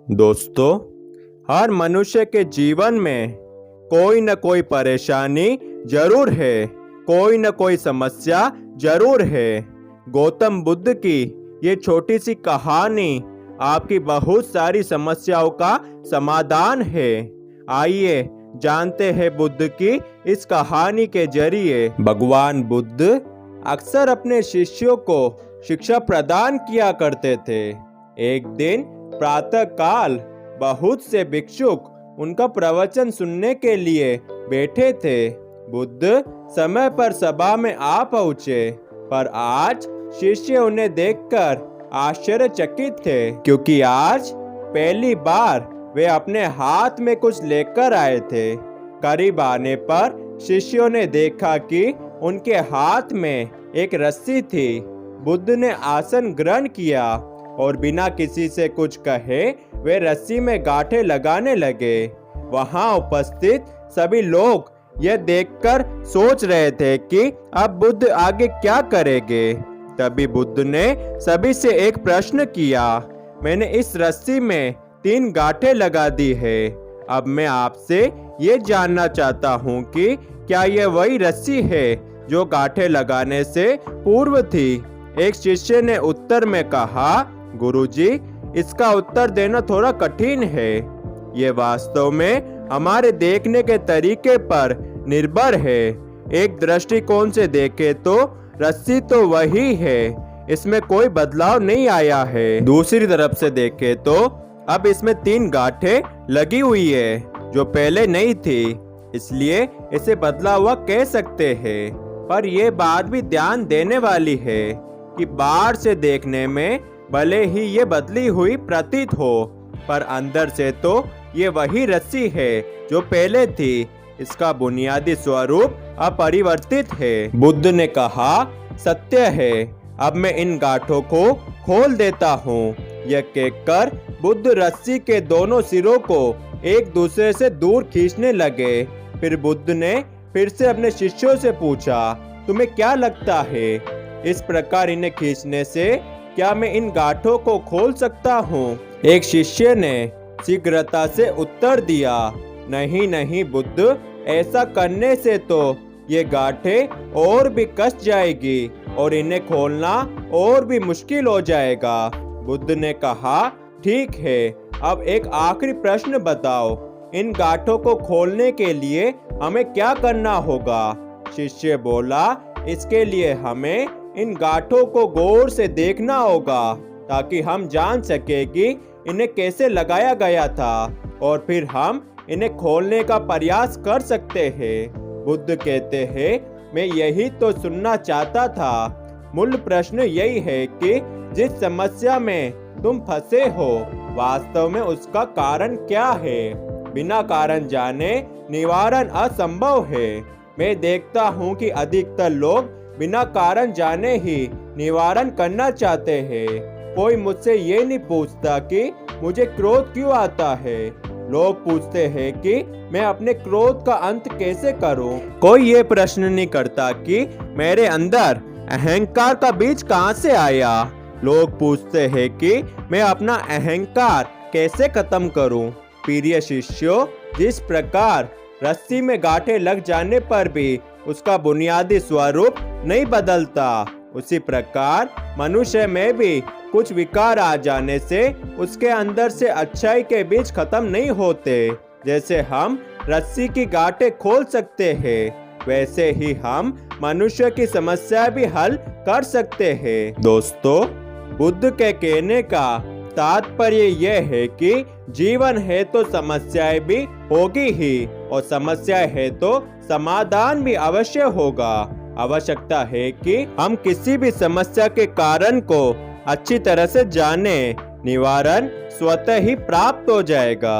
दोस्तों, हर मनुष्य के जीवन में कोई न कोई परेशानी जरूर है, कोई न कोई समस्या जरूर है। गौतम बुद्ध की ये छोटी सी कहानी आपकी बहुत सारी समस्याओं का समाधान है। आइए जानते हैं बुद्ध की इस कहानी के जरिए। भगवान बुद्ध अक्सर अपने शिष्यों को शिक्षा प्रदान किया करते थे। एक दिन प्रातः काल बहुत से भिक्षुक उनका प्रवचन सुनने के लिए बैठे थे। बुद्ध समय पर सभा में आ पहुँचे, पर आज शिष्य उन्हें देखकर आश्चर्यचकित थे, क्योंकि आज पहली बार वे अपने हाथ में कुछ लेकर आए थे। करीब आने पर शिष्यों ने देखा कि उनके हाथ में एक रस्सी थी। बुद्ध ने आसन ग्रहण किया और बिना किसी से कुछ कहे वे रस्सी में गांठें लगाने लगे। वहां उपस्थित सभी लोग यह देखकर सोच रहे थे कि अब बुद्ध आगे क्या करेंगे। तभी बुद्ध ने सभी से एक प्रश्न किया, मैंने इस रस्सी में 3 गांठें लगा दी है। अब मैं आपसे ये जानना चाहता हूँ कि क्या यह वही रस्सी है जो गांठें लगाने से पूर्व थी। एक शिष्य ने उत्तर में कहा, गुरुजी, इसका उत्तर देना थोड़ा कठिन है। ये वास्तव में हमारे देखने के तरीके पर निर्भर है। एक दृष्टिकोण से देखे तो रस्सी तो वही है, इसमें कोई बदलाव नहीं आया है। दूसरी तरफ से देखे तो अब इसमें 3 गांठें लगी हुई है जो पहले नहीं थी, इसलिए इसे बदला हुआ कह सकते हैं। पर यह बात भी ध्यान देने वाली है कि बाहर से देखने में भले ही ये बदली हुई प्रतीत हो, पर अंदर से तो ये वही रस्सी है जो पहले थी। इसका बुनियादी स्वरूप अपरिवर्तित है। बुद्ध ने कहा, सत्य है, अब मैं इन गांठों को खोल देता हूँ। यह कहकर बुद्ध रस्सी के दोनों सिरों को एक दूसरे से दूर खींचने लगे। फिर बुद्ध ने फिर से अपने शिष्यों से पूछा, तुम्हें क्या लगता है, इस प्रकार इन्हें खींचने से क्या मैं इन गांठों को खोल सकता हूँ? एक शिष्य ने शीघ्रता से उत्तर दिया, नहीं नहीं बुद्ध, ऐसा करने से तो ये गांठें और भी कस जाएगी और इन्हें खोलना और भी मुश्किल हो जाएगा। बुद्ध ने कहा, ठीक है, अब एक आखिरी प्रश्न बताओ, इन गांठों को खोलने के लिए हमें क्या करना होगा? शिष्य बोला, इसके लिए हमें इन गांठों को गौर से देखना होगा ताकि हम जान सके कि इन्हें कैसे लगाया गया था और फिर हम इन्हें खोलने का प्रयास कर सकते हैं। बुद्ध कहते हैं, मैं यही तो सुनना चाहता था। मूल प्रश्न यही है कि जिस समस्या में तुम फंसे हो, वास्तव में उसका कारण क्या है? बिना कारण जाने निवारण असंभव है। मैं देखता हूँ कि अधिकतर लोग बिना कारण जाने ही निवारण करना चाहते हैं। कोई मुझसे ये नहीं पूछता कि मुझे क्रोध क्यों आता है। लोग पूछते हैं कि मैं अपने क्रोध का अंत कैसे करूं। कोई ये प्रश्न नहीं करता कि मेरे अंदर अहंकार का बीज कहां से आया। लोग पूछते हैं कि मैं अपना अहंकार कैसे खत्म करूं। प्रिय शिष्यों, जिस प्रकार रस्सी में गांठें लग जाने पर भी उसका बुनियादी स्वरूप नहीं बदलता, उसी प्रकार मनुष्य में भी कुछ विकार आ जाने से उसके अंदर से अच्छाई के बीज खत्म नहीं होते। जैसे हम रस्सी की गांठें खोल सकते हैं, वैसे ही हम मनुष्य की समस्या भी हल कर सकते हैं। दोस्तों, बुद्ध के कहने का तात्पर्य यह है कि जीवन है तो समस्याएं भी होगी ही, और समस्याएं है तो समाधान भी अवश्य होगा। आवश्यकता है कि हम किसी भी समस्या के कारण को अच्छी तरह से जानें, निवारण स्वतः ही प्राप्त हो जाएगा।